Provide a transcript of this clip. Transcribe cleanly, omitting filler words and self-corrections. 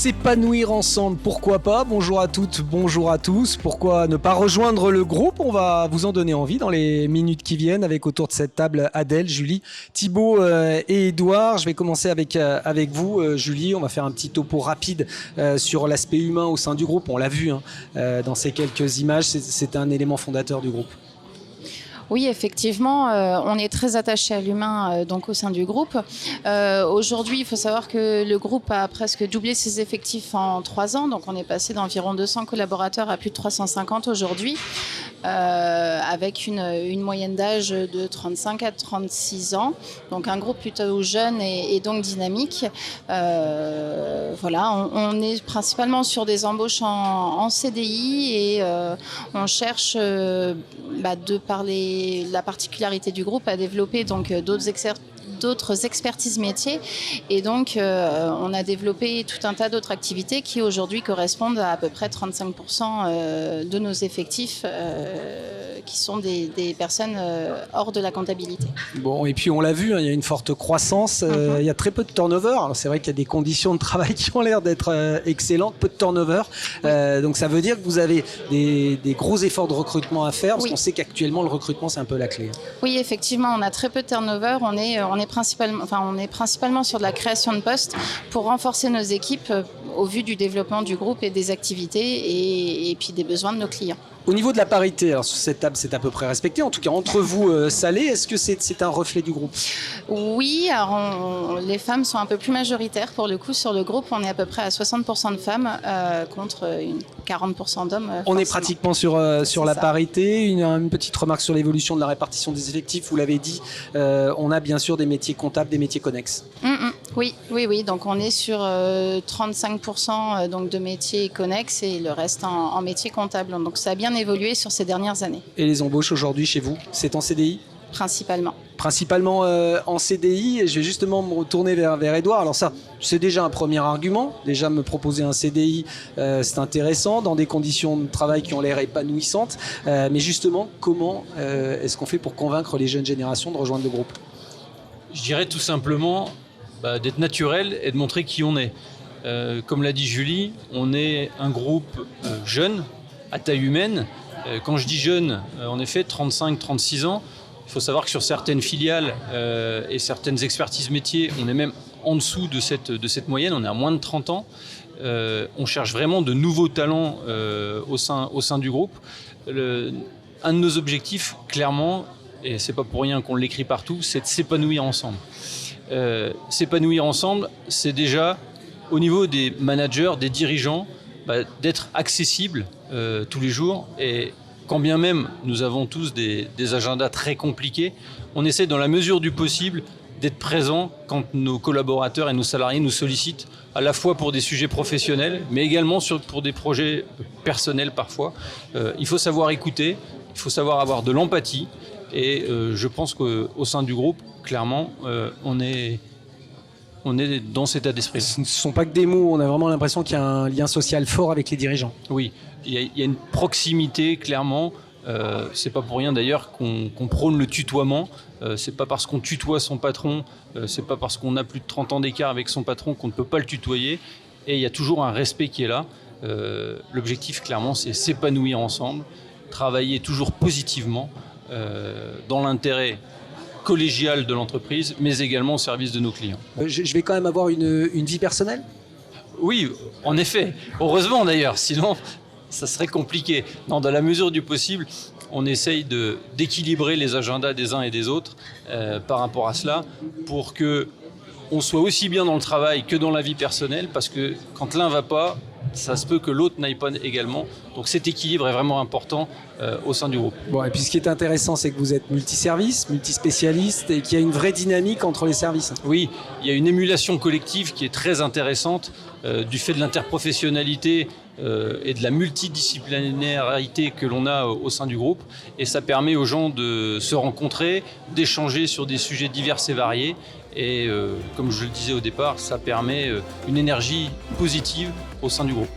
S'épanouir ensemble, pourquoi pas? Bonjour à toutes, bonjour à tous. Pourquoi ne pas rejoindre le groupe? On va vous en donner envie dans les minutes qui viennent avec autour de cette table Adèle, Julie, Thibaut et Édouard. Je vais commencer avec vous, Julie. On va faire un petit topo rapide sur l'aspect humain au sein du groupe. On l'a vu dans ces quelques images, c'est un élément fondateur du groupe. Oui, effectivement, on est très attaché à l'humain donc au sein du groupe. Aujourd'hui, il faut savoir que le groupe a presque doublé ses effectifs en 3 ans. Donc, on est passé d'environ 200 collaborateurs à plus de 350 aujourd'hui, avec une moyenne d'âge de 35 à 36 ans. Donc, un groupe plutôt jeune et donc dynamique. Voilà, on est principalement sur des embauches en CDI et on cherche, de par la particularité du groupe, à développer donc d'autres expertises métiers. Et donc, on a développé tout un tas d'autres activités qui aujourd'hui correspondent à peu près 35% de nos effectifs qui sont des personnes hors de la comptabilité. Bon, et puis on l'a vu, il y a une forte croissance, il y a très peu de turnover. Alors c'est vrai qu'il y a des conditions de travail qui ont l'air d'être excellentes, peu de turnover. Donc ça veut dire que vous avez des gros efforts de recrutement à faire, parce qu'on sait qu'actuellement le recrutement c'est un peu la clé. Oui, effectivement, on a très peu de turnover. On est principalement sur de la création de postes pour renforcer nos équipes au vu du développement du groupe et des activités et puis des besoins de nos clients. Au niveau de la parité, alors sur cette table, c'est à peu près respecté. En tout cas, entre vous, Salé, est-ce que c'est un reflet du groupe? Oui, alors les femmes sont un peu plus majoritaires pour le coup sur le groupe. On est à peu près à 60% de femmes contre 40% d'hommes. On est pratiquement sur la parité. Une petite remarque sur l'évolution de la répartition des effectifs. Vous l'avez dit, on a bien sûr des métiers comptables, des métiers connexes. Oui. Donc on est sur 35% donc de métiers connexes et le reste en métiers comptables. Donc ça a bien évolué sur ces dernières années. Et les embauches aujourd'hui chez vous, c'est en CDI? Principalement en CDI. Et je vais justement me retourner vers Édouard. Alors ça, c'est déjà un premier argument. Déjà me proposer un CDI, c'est intéressant dans des conditions de travail qui ont l'air épanouissantes. Mais justement, comment est-ce qu'on fait pour convaincre les jeunes générations de rejoindre le groupe? Je dirais tout simplement d'être naturel et de montrer qui on est. Comme l'a dit Julie, on est un groupe jeune, à taille humaine. Quand je dis jeune, en effet, 35-36 ans, il faut savoir que sur certaines filiales et certaines expertises métiers, on est même en dessous de cette moyenne, on est à moins de 30 ans. On cherche vraiment de nouveaux talents au sein du groupe. Un de nos objectifs, clairement, et c'est pas pour rien qu'on l'écrit partout, c'est de s'épanouir ensemble. S'épanouir ensemble, c'est déjà au niveau des managers, des dirigeants, d'être accessible tous les jours. Et quand bien même nous avons tous des agendas très compliqués, on essaie dans la mesure du possible d'être présent quand nos collaborateurs et nos salariés nous sollicitent, à la fois pour des sujets professionnels, mais également pour des projets personnels parfois. Il faut savoir écouter, il faut savoir avoir de l'empathie. Et je pense qu'au sein du groupe, clairement, on est dans cet état d'esprit. Ce ne sont pas que des mots, on a vraiment l'impression qu'il y a un lien social fort avec les dirigeants. Oui, il y a une proximité, clairement. C'est pas pour rien d'ailleurs qu'on prône le tutoiement. C'est pas parce qu'on tutoie son patron, c'est pas parce qu'on a plus de 30 ans d'écart avec son patron qu'on ne peut pas le tutoyer. Et il y a toujours un respect qui est là. L'objectif, clairement, c'est s'épanouir ensemble, travailler toujours positivement dans l'intérêt collégial de l'entreprise, mais également au service de nos clients. Je vais quand même avoir une vie personnelle? Oui, en effet. Heureusement d'ailleurs, sinon ça serait compliqué. Dans la mesure du possible, on essaye d'équilibrer les agendas des uns et des autres par rapport à cela, pour qu'on soit aussi bien dans le travail que dans la vie personnelle, parce que quand l'un ne va pas, ça se peut que l'autre n'aille pas également. Donc cet équilibre est vraiment important au sein du groupe. Bon, et puis ce qui est intéressant, c'est que vous êtes multiservice, multispécialiste et qu'il y a une vraie dynamique entre les services. Oui, il y a une émulation collective qui est très intéressante du fait de l'interprofessionnalité et de la multidisciplinarité que l'on a au sein du groupe. Et ça permet aux gens de se rencontrer, d'échanger sur des sujets divers et variés. Et comme je le disais au départ, ça permet une énergie positive au sein du groupe.